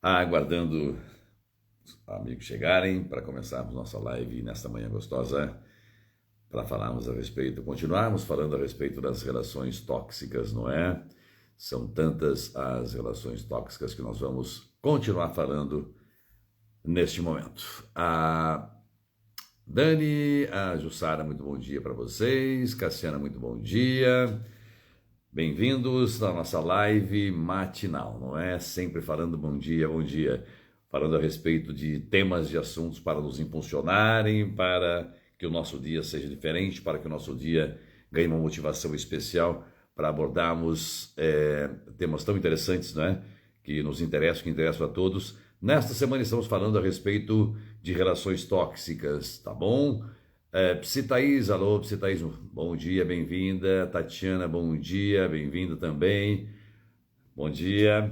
Aguardando os amigos chegarem para começarmos nossa live nesta manhã gostosa, para falarmos a respeito, continuarmos falando a respeito das relações tóxicas, não é? São tantas as relações tóxicas que nós vamos continuar falando neste momento. A Dani, a Jussara, muito bom dia para vocês. Cassiana, muito bom dia. Bem-vindos à nossa live matinal, não é? Sempre falando bom dia, falando a respeito de temas e assuntos para nos impulsionarem, para que o nosso dia seja diferente, para que o nosso dia ganhe uma motivação especial para abordarmos temas tão interessantes, não é? Que nos interessam, que interessam a todos. Nesta semana estamos falando a respeito de relações tóxicas, tá bom? Psi Thaís, alô, Psi Thaís, bom dia, bem-vinda. Tatiana, bom dia, bem-vinda também. Bom dia.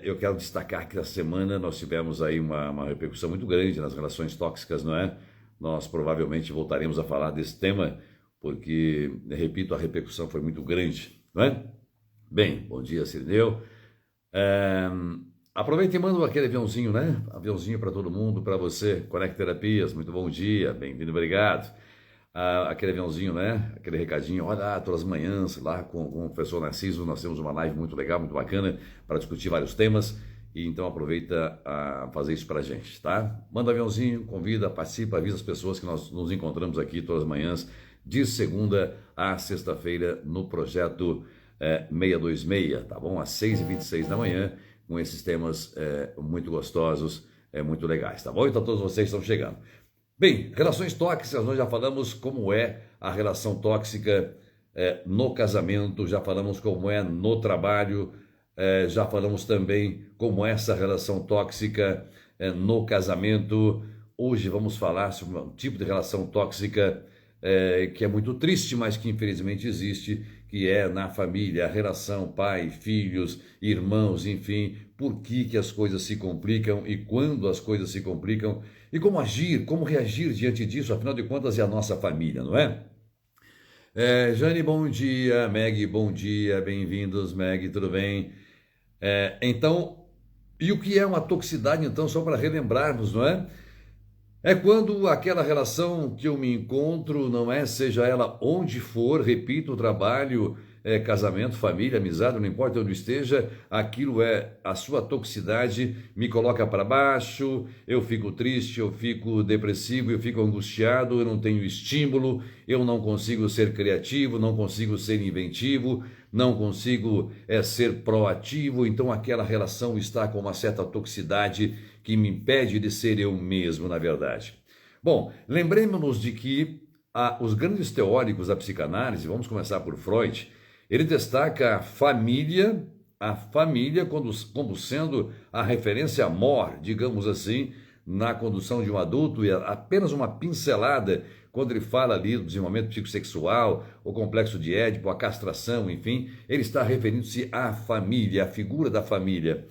Eu quero destacar que essa semana nós tivemos aí uma repercussão muito grande nas relações tóxicas, não é? Nós provavelmente voltaremos a falar desse tema, porque, repito, a repercussão foi muito grande, não é? Bem, bom dia, Cirineu. Aproveita e manda aquele aviãozinho, né? Aviãozinho para todo mundo, para você. Conect Terapias, muito bom dia, bem-vindo, obrigado. Aquele aviãozinho, né? Aquele recadinho, olha, todas as manhãs lá com o professor Narciso, nós temos uma live muito legal, muito bacana, para discutir vários temas. E então aproveita a fazer isso para a gente, tá? Manda aviãozinho, convida, participa, avisa as pessoas que nós nos encontramos aqui todas as manhãs, de segunda a sexta-feira, no projeto 626, tá bom? Às 6h26 da manhã, com esses temas muito gostosos, muito legais, tá bom? Então todos vocês estão chegando. Bem, relações tóxicas, nós já falamos como é a relação tóxica no casamento, já falamos como é no trabalho, já falamos também como é essa relação tóxica no casamento. Hoje vamos falar sobre um tipo de relação tóxica que é muito triste, mas que infelizmente existe, que é na família, a relação pai, filhos, irmãos, enfim, por que as coisas se complicam e quando as coisas se complicam e como agir, como reagir diante disso, afinal de contas é a nossa família, não é? Jane, bom dia, Meg, bom dia, bem-vindos, Meg, tudo bem? Então, e o que é uma toxicidade, então, só para relembrarmos, não é? É quando aquela relação que eu me encontro, não é, seja ela onde for, repito, trabalho, casamento, família, amizade, não importa onde esteja, aquilo é a sua toxicidade, me coloca para baixo, eu fico triste, eu fico depressivo, eu fico angustiado, eu não tenho estímulo, eu não consigo ser criativo, não consigo ser inventivo, não consigo ser proativo, então aquela relação está com uma certa toxicidade que me impede de ser eu mesmo, na verdade. Bom, lembremos-nos de que os grandes teóricos da psicanálise, vamos começar por Freud, ele destaca a família como sendo a referência mor, digamos assim, na condução de um adulto, e apenas uma pincelada quando ele fala ali do desenvolvimento psicossexual, o complexo de Édipo, a castração, enfim, ele está referindo-se à família, à figura da família.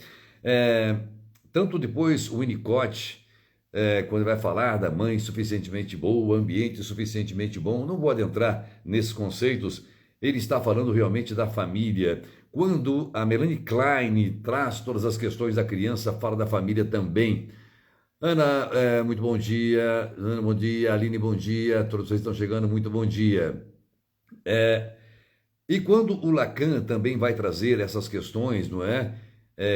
Tanto depois o Winnicott, quando vai falar da mãe suficientemente boa, ambiente suficientemente bom, não vou adentrar nesses conceitos, ele está falando realmente da família. Quando a Melanie Klein traz todas as questões da criança, fala da família também. Ana, muito bom dia. Ana, bom dia. Aline, bom dia. Todos vocês estão chegando, muito bom dia. E quando o Lacan também vai trazer essas questões, não é?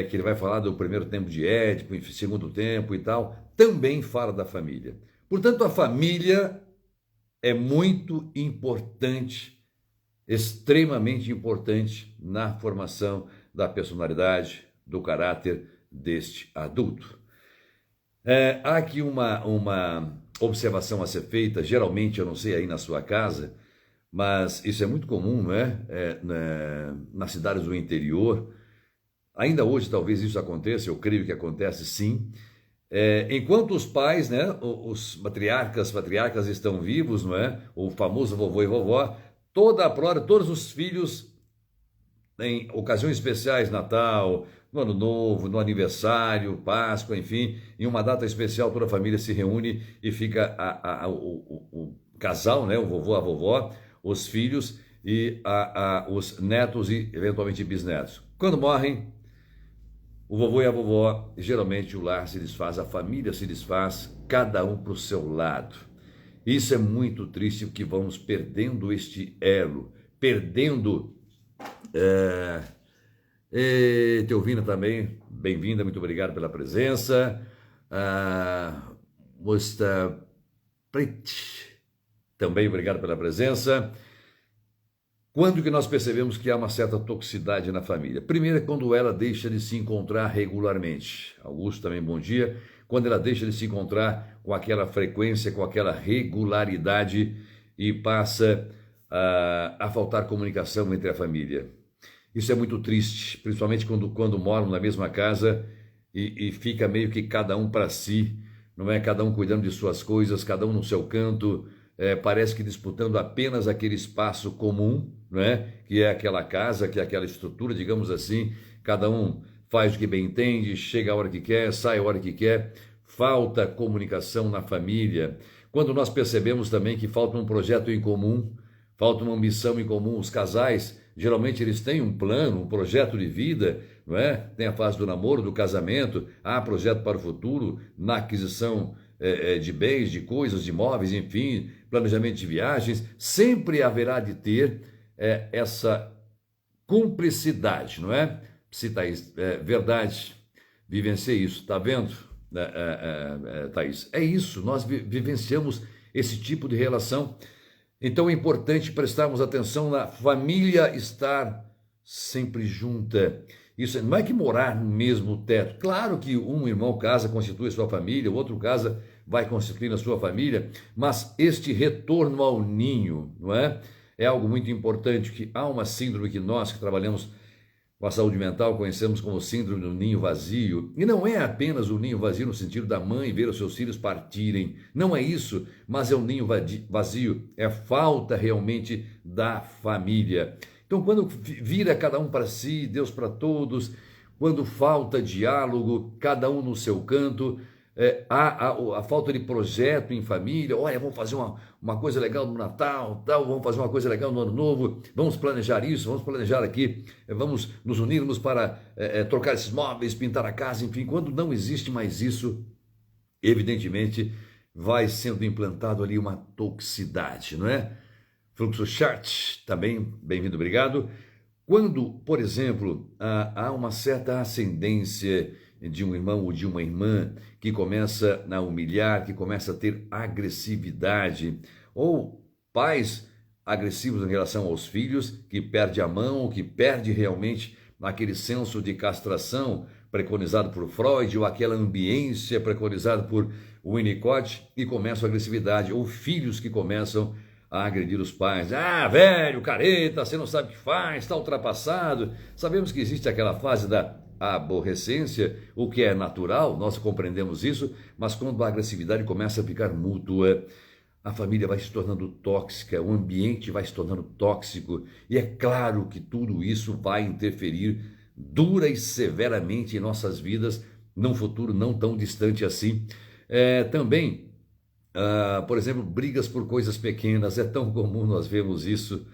Que ele vai falar do primeiro tempo de Édipo, segundo tempo e tal, também fala da família. Portanto, a família é muito importante, extremamente importante na formação da personalidade, do caráter deste adulto. Há aqui uma observação a ser feita, geralmente, eu não sei aí na sua casa, mas isso é muito comum, não é? Nas cidades do interior. Ainda hoje talvez isso aconteça, eu creio que acontece sim. Enquanto os pais, né, os patriarcas estão vivos, não é? O famoso vovô e vovó, toda a prole, todos os filhos, em ocasiões especiais, Natal, no Ano Novo, no aniversário, Páscoa, enfim, em uma data especial, toda a família se reúne e fica o casal, né, o vovô, a vovó, os filhos e os netos e eventualmente bisnetos. Quando morrem, o vovô e a vovó, geralmente o lar se desfaz, a família se desfaz, cada um para o seu lado. Isso é muito triste, porque vamos perdendo este elo, perdendo... Teovina também, bem-vinda, muito obrigado pela presença. Mosta Prete, também obrigado pela presença. Quando que nós percebemos que há uma certa toxicidade na família? Primeiro é quando ela deixa de se encontrar regularmente. Augusto também, bom dia. Quando ela deixa de se encontrar com aquela frequência, com aquela regularidade e passa a faltar comunicação entre a família. Isso é muito triste, principalmente quando moram na mesma casa e fica meio que cada um para si, não é? Cada um cuidando de suas coisas, cada um no seu canto, parece que disputando apenas aquele espaço comum, não é? Que é aquela casa, que é aquela estrutura, digamos assim, cada um faz o que bem entende, chega a hora que quer, sai a hora que quer, falta comunicação na família. Quando nós percebemos também que falta um projeto em comum, falta uma ambição em comum, os casais, geralmente eles têm um plano, um projeto de vida, não é? Tem a fase do namoro, do casamento, há projeto para o futuro, na aquisição de bens, de coisas, de imóveis, enfim, planejamento de viagens, sempre haverá de ter essa cumplicidade, não é? Se Thaís, verdade, vivenciei isso, está vendo, Thaís? É isso, nós vivenciamos esse tipo de relação. Então é importante prestarmos atenção na família estar sempre junta. Isso não é que morar no mesmo teto. Claro que um irmão casa, constitui a sua família, o outro casa, vai constituir a sua família, mas este retorno ao ninho, não é? É algo muito importante, que há uma síndrome que nós que trabalhamos com a saúde mental conhecemos como síndrome do ninho vazio, e não é apenas o ninho vazio no sentido da mãe ver os seus filhos partirem, não é isso, mas é o ninho vazio, é falta realmente da família. Então quando vira cada um para si, Deus para todos, quando falta diálogo, cada um no seu canto, há a falta de projeto em família. Olha, vamos fazer uma coisa legal no Natal, tal, vamos fazer uma coisa legal no Ano Novo, vamos planejar isso, vamos planejar aqui, vamos nos unirmos para trocar esses móveis, pintar a casa, enfim. Quando não existe mais isso, evidentemente vai sendo implantado ali uma toxicidade, não é? Fluxo Chart, também, bem-vindo, obrigado. Quando, por exemplo, há uma certa ascendência de um irmão ou de uma irmã que começa a humilhar, que começa a ter agressividade, ou pais agressivos em relação aos filhos, que perde a mão, que perde realmente aquele senso de castração preconizado por Freud, ou aquela ambiência preconizada por Winnicott, e começa a agressividade, ou filhos que começam a agredir os pais. Ah, velho, careta, você não sabe o que faz, está ultrapassado. Sabemos que existe aquela fase da aborrecência, o que é natural, nós compreendemos isso, mas quando a agressividade começa a ficar mútua, a família vai se tornando tóxica, o ambiente vai se tornando tóxico, e é claro que tudo isso vai interferir dura e severamente em nossas vidas, num futuro não tão distante assim. Também, por exemplo, brigas por coisas pequenas, é tão comum nós vemos isso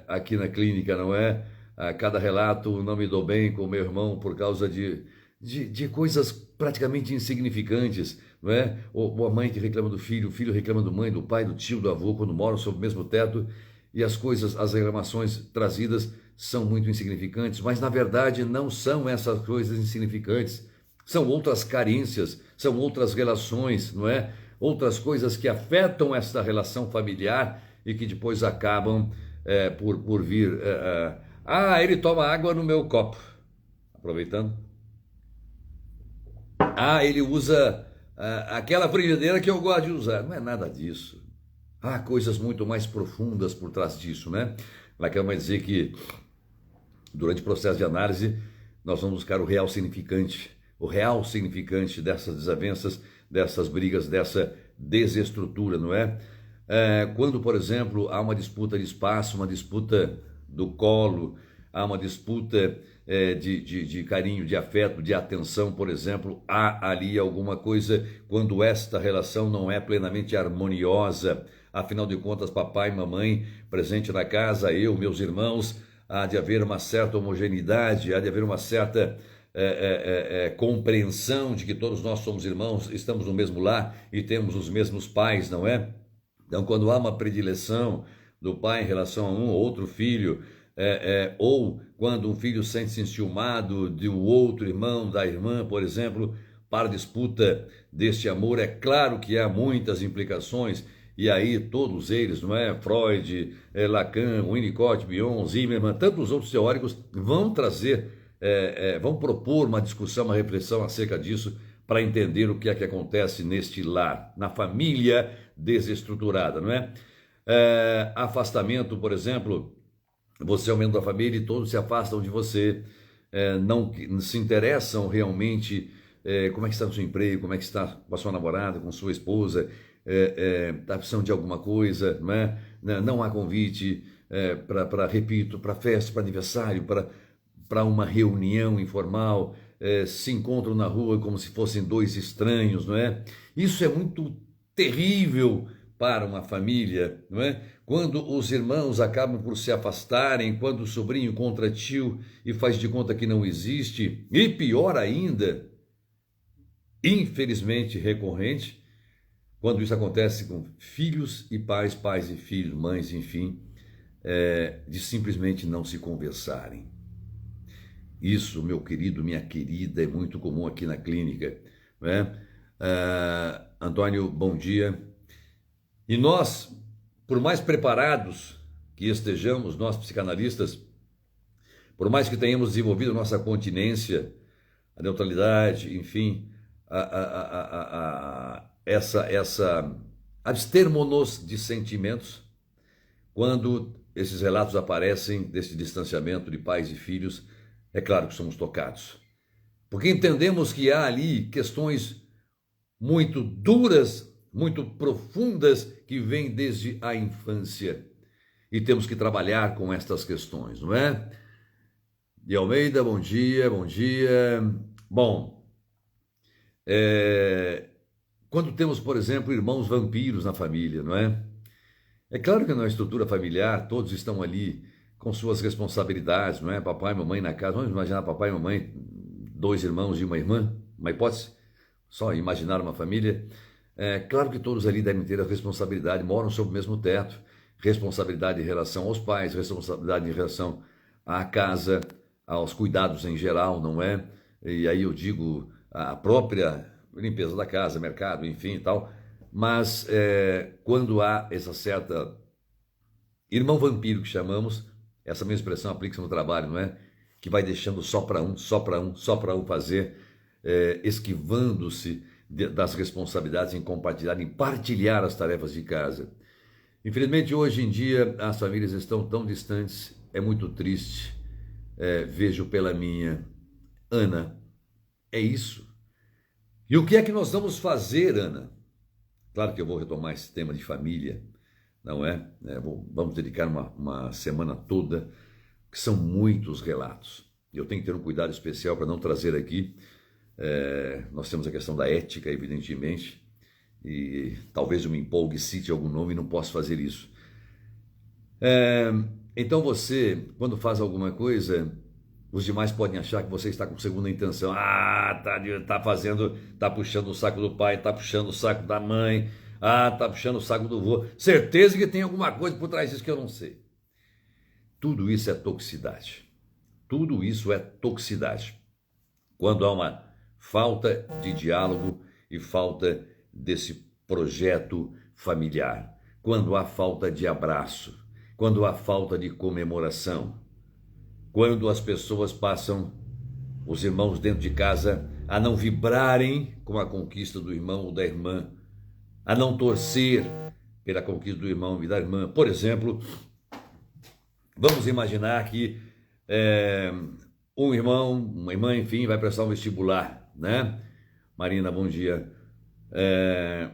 aqui na clínica, não é? A cada relato, não me dou bem com meu irmão por causa de coisas praticamente insignificantes, não é? Ou a mãe que reclama do filho, o filho reclama do mãe, do pai, do tio, do avô, quando moram sob o mesmo teto, e as reclamações trazidas são muito insignificantes, mas na verdade não são essas coisas insignificantes, são outras carências, são outras relações, não é? Outras coisas que afetam essa relação familiar e que depois acabam por vir... ele toma água no meu copo. Aproveitando. Ele usa aquela frigideira que eu gosto de usar. Não é nada disso. Há coisas muito mais profundas por trás disso, né? Ela quer dizer que durante o processo de análise nós vamos buscar o real significante dessas desavenças, dessas brigas, dessa desestrutura, não é? Quando, por exemplo, há uma disputa de espaço, uma disputa do colo, há uma disputa de carinho, de afeto, de atenção, por exemplo, há ali alguma coisa quando esta relação não é plenamente harmoniosa. Afinal de contas, papai e mamãe presente na casa, eu, meus irmãos, há de haver uma certa homogeneidade, há de haver uma certa compreensão de que todos nós somos irmãos, estamos no mesmo lar e temos os mesmos pais, não é? Então, quando há uma predileção do pai em relação a um ou outro filho, ou quando um filho sente-se enciumado de um outro irmão, da irmã, por exemplo, para a disputa deste amor, é claro que há muitas implicações, e aí todos eles, não é? Freud, Lacan, Winnicott, Bion, Zimmermann, tantos outros teóricos vão trazer, vão propor uma discussão, uma reflexão acerca disso, para entender o que é que acontece neste lar, na família desestruturada, não é? Afastamento, por exemplo, você é um membro da família e todos se afastam de você, não se interessam realmente como é que está o seu emprego, como é que está com a sua namorada, com sua esposa, está precisando de alguma coisa, não é? Não há convite repito, para festa, para aniversário, para uma reunião informal, se encontram na rua como se fossem dois estranhos, não é? Isso é muito terrível para uma família, não é? Quando os irmãos acabam por se afastarem, quando o sobrinho contra tio e faz de conta que não existe, e pior ainda, infelizmente recorrente, quando isso acontece com filhos e pais, pais e filhos, mães, enfim, de simplesmente não se conversarem. Isso, meu querido, minha querida, é muito comum aqui na clínica, não é? Antônio, bom dia. E nós, por mais preparados que estejamos, nós psicanalistas, por mais que tenhamos desenvolvido nossa continência, a neutralidade, enfim, abstermo-nos de sentimentos, quando esses relatos aparecem desse distanciamento de pais e filhos, é claro que somos tocados. Porque entendemos que há ali questões muito duras, muito profundas, que vêm desde a infância. E temos que trabalhar com estas questões, não é? De Almeida, bom dia, bom dia. Bom, quando temos, por exemplo, irmãos vampiros na família, não é? É claro que na estrutura familiar todos estão ali com suas responsabilidades, não é? Papai e mamãe na casa, vamos imaginar papai e mamãe, dois irmãos e uma irmã, uma hipótese, só imaginar uma família. Claro que todos ali devem ter a responsabilidade, moram sob o mesmo teto, responsabilidade em relação aos pais, responsabilidade em relação à casa, aos cuidados em geral, não é? E aí eu digo a própria limpeza da casa, mercado, enfim e tal, mas quando há essa certa irmão vampiro que chamamos, essa mesma expressão aplica-se no trabalho, não é? Que vai deixando só para um fazer, esquivando-se das responsabilidades em compartilhar, em partilhar as tarefas de casa. Infelizmente, hoje em dia, as famílias estão tão distantes, é muito triste, vejo pela minha. Ana, é isso. E o que é que nós vamos fazer, Ana? Claro que eu vou retomar esse tema de família, não é? Vamos dedicar uma semana toda, que são muitos relatos. Eu tenho que ter um cuidado especial para não trazer aqui. Nós temos a questão da ética, evidentemente, e talvez eu me empolgue e cite algum nome e não posso fazer isso. Então você, quando faz alguma coisa, os demais podem achar que você está com segunda intenção. Tá puxando o saco do pai, tá puxando o saco da mãe, tá puxando o saco do vô. Certeza que tem alguma coisa por trás disso que eu não sei. Tudo isso é toxicidade. Tudo isso é toxicidade. Quando há uma falta de diálogo e falta desse projeto familiar, quando há falta de abraço, quando há falta de comemoração, quando as pessoas passam, os irmãos dentro de casa, a não vibrarem com a conquista do irmão ou da irmã, a não torcer pela conquista do irmão e da irmã. Por exemplo, vamos imaginar que um irmão, uma irmã, enfim, vai prestar um vestibular, né? Marina, bom dia. É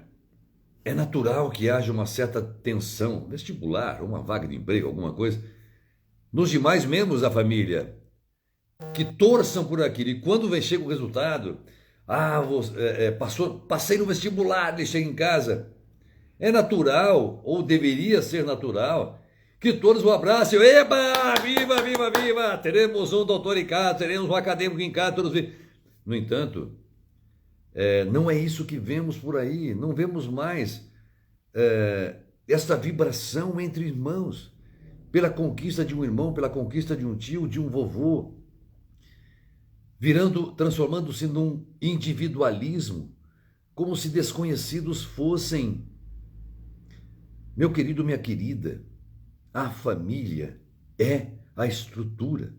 natural que haja uma certa tensão, vestibular, uma vaga de emprego, alguma coisa, nos demais membros da família, que torçam por aquilo. E quando chega o resultado, passei no vestibular, deixei em casa. É natural, ou deveria ser natural, Que todos o abracem. Eba! Viva, viva, viva! Teremos um doutor em casa, teremos um acadêmico em casa, todos. No entanto, não é isso que vemos por aí. Não vemos mais esta vibração entre irmãos, pela conquista de um irmão, pela conquista de um tio, de um vovô, transformando-se num individualismo, como se desconhecidos fossem. Meu querido, minha querida, a família é a estrutura,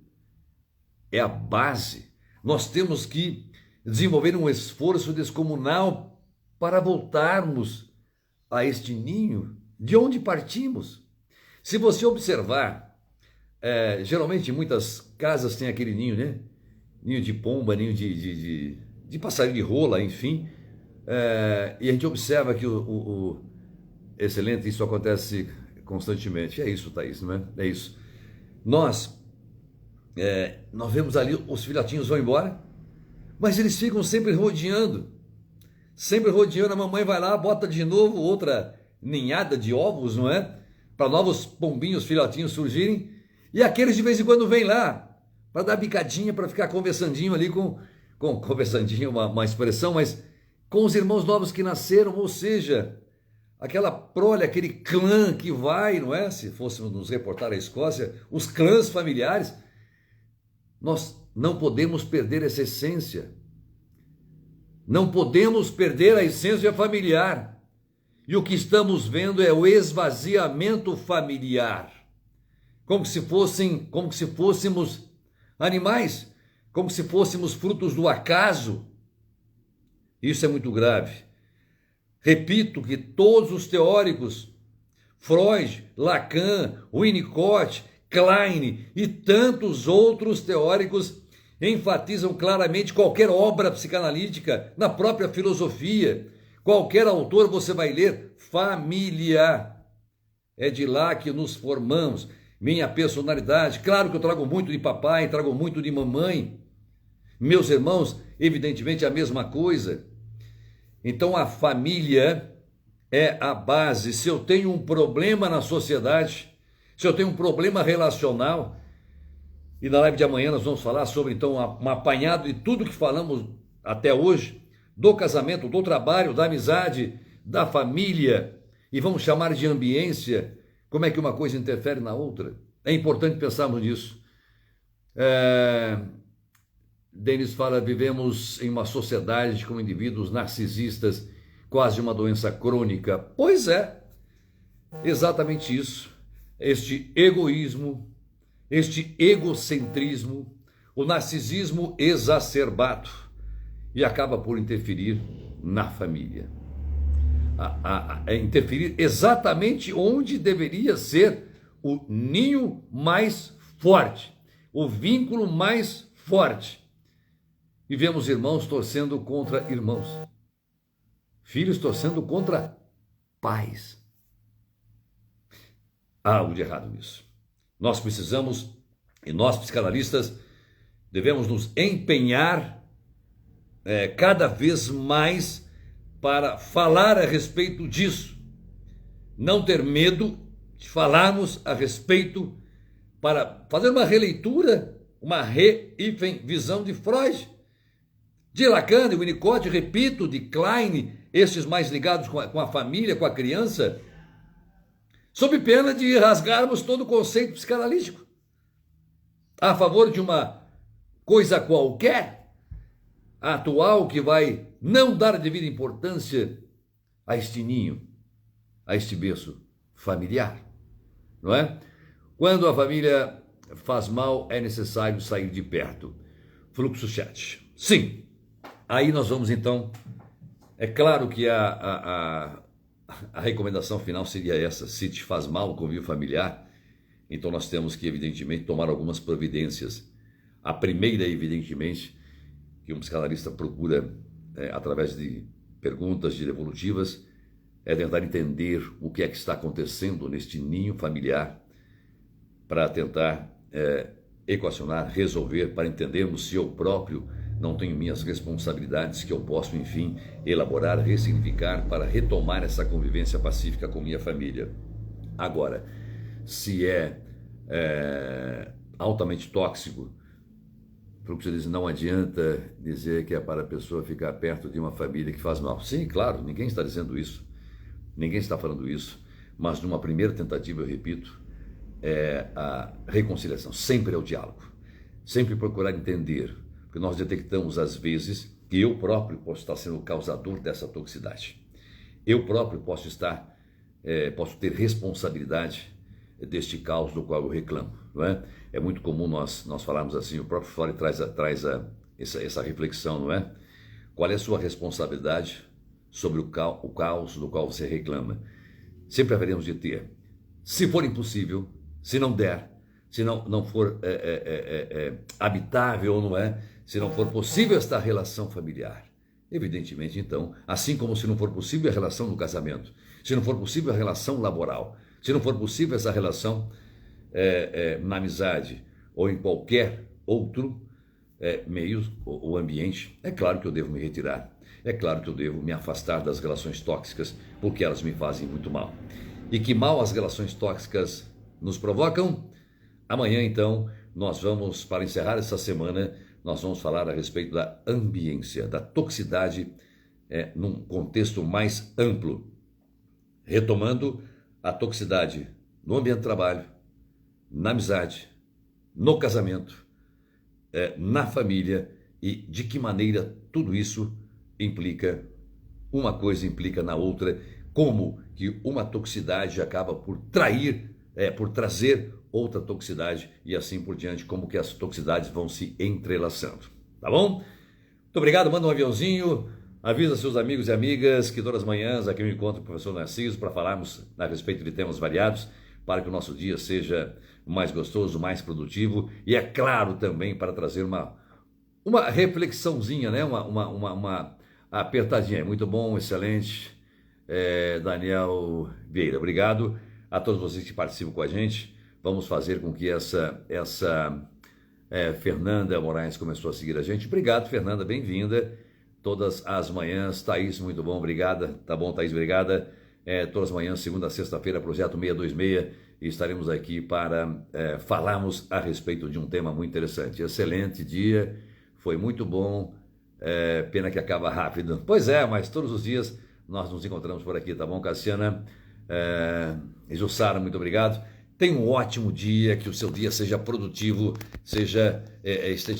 é a base. Nós temos que desenvolver um esforço descomunal para voltarmos a este ninho de onde partimos. Se você observar, geralmente muitas casas têm aquele ninho, né? Ninho de pomba, ninho de passarinho de rola, enfim. E a gente observa que excelente, isso acontece constantemente. É isso, Thaís, não é? É isso. Nós vemos ali, os filhotinhos vão embora, mas eles ficam sempre rodeando, a mamãe vai lá, bota de novo outra ninhada de ovos, não é? Para novos pombinhos, filhotinhos surgirem, e aqueles de vez em quando vêm lá, para dar bicadinha, para ficar conversandinho ali conversandinho, uma expressão, mas com os irmãos novos que nasceram, ou seja, aquela prole, aquele clã que vai, não é? Se fôssemos nos reportar à Escócia, os clãs familiares, nós não podemos perder essa essência. Não podemos perder a essência familiar. E o que estamos vendo é o esvaziamento familiar. Como se fôssemos animais, como se fôssemos frutos do acaso. Isso é muito grave. Repito que todos os teóricos, Freud, Lacan, Winnicott, Klein e tantos outros teóricos enfatizam claramente qualquer obra psicanalítica, na própria filosofia, qualquer autor você vai ler, família. É de lá que nos formamos. Minha personalidade, claro que eu trago muito de papai, trago muito de mamãe. Meus irmãos, evidentemente a mesma coisa. Então a família é a base. Se eu tenho um problema na sociedade, se eu tenho um problema relacional, e na live de amanhã nós vamos falar sobre então um apanhado de tudo que falamos até hoje, do casamento, do trabalho, da amizade, da família, e vamos chamar de ambiência, como é que uma coisa interfere na outra. É importante pensarmos nisso. Denis fala, vivemos em uma sociedade com indivíduos narcisistas, quase uma doença crônica. Pois é, exatamente isso. Este egoísmo, este egocentrismo, o narcisismo exacerbado, e acaba por interferir na família. Interferir exatamente onde deveria ser o ninho mais forte, o vínculo mais forte. E vemos irmãos torcendo contra irmãos, filhos torcendo contra pais. Há algo de errado nisso. Nós precisamos, e nós psicanalistas, devemos nos empenhar cada vez mais para falar a respeito disso. Não ter medo de falarmos a respeito, para fazer uma releitura, uma visão de Freud, de Lacan, de Winnicott, repito, de Klein, estes mais ligados com a família, com a criança, sob pena de rasgarmos todo o conceito psicanalítico a favor de uma coisa qualquer, atual, que vai não dar devida importância a este ninho, a este berço familiar, não é? Quando a família faz mal, é necessário sair de perto. Fluxo chat. Sim, aí nós vamos então, é claro que a recomendação final seria essa: se te faz mal o convívio familiar, então nós temos que, evidentemente, tomar algumas providências. A primeira, evidentemente, que um psicanalista procura, através de perguntas devolutivas, é tentar entender o que é que está acontecendo neste ninho familiar, para tentar equacionar, resolver, para entendermos se eu próprio não tenho minhas responsabilidades que eu posso, enfim, elaborar, ressignificar para retomar essa convivência pacífica com minha família. Agora, se é altamente tóxico. Porque diz, não adianta dizer que é para a pessoa ficar perto de uma família que faz mal. Sim, claro, ninguém está dizendo isso, ninguém está falando isso, mas numa primeira tentativa, eu repito, é a reconciliação, sempre é o diálogo, sempre procurar entender, porque nós detectamos às vezes que eu próprio posso estar sendo o causador dessa toxicidade, eu próprio posso ter responsabilidade deste caos do qual eu reclamo, não é? É muito comum nós falarmos assim, o próprio Freud traz essa reflexão, não é? Qual é a sua responsabilidade sobre o caos do qual você reclama? Sempre haveremos de ter. Se for impossível, se não der, se não for habitável, não é? Se não for possível esta relação familiar, evidentemente, então, assim como se não for possível a relação no casamento, se não for possível a relação laboral, se não for possível essa relação na amizade ou em qualquer outro meio ou ambiente, é claro que eu devo me retirar. É claro que eu devo me afastar das relações tóxicas, porque elas me fazem muito mal. E que mal as relações tóxicas nos provocam? Amanhã, então, nós vamos, para encerrar essa semana, nós vamos falar a respeito da ambiência, da toxicidade num contexto mais amplo. Retomando a toxicidade no ambiente de trabalho, na amizade, no casamento, na família e de que maneira tudo isso implica, uma coisa implica na outra, como que uma toxicidade acaba por trazer outra toxicidade e assim por diante, como que as toxicidades vão se entrelaçando, tá bom? Muito obrigado, manda um aviãozinho, avisa seus amigos e amigas que todas as manhãs aqui eu encontro o professor Narciso para falarmos a respeito de temas variados, para que o nosso dia seja mais gostoso, mais produtivo e, é claro, também para trazer uma reflexãozinha, né? uma apertadinha. Muito bom, excelente. Daniel Vieira, obrigado a todos vocês que participam com a gente. Vamos fazer com que essa Fernanda Moraes começou a seguir a gente. Obrigado, Fernanda, bem-vinda. Todas as manhãs. Thaís, muito bom, obrigada. Tá bom, Thaís, obrigada. Todas as manhãs, segunda a sexta-feira, projeto 626, e estaremos aqui para falarmos a respeito de um tema muito interessante. Excelente dia, foi muito bom, pena que acaba rápido. Pois é, mas todos os dias nós nos encontramos por aqui, tá bom, Cassiana? Jussara, muito obrigado. Tenha um ótimo dia, que o seu dia seja produtivo, esteja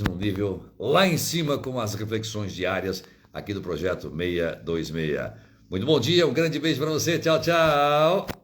num nível lá em cima com as reflexões diárias aqui do projeto 626. Muito bom dia, um grande beijo para você, tchau, tchau!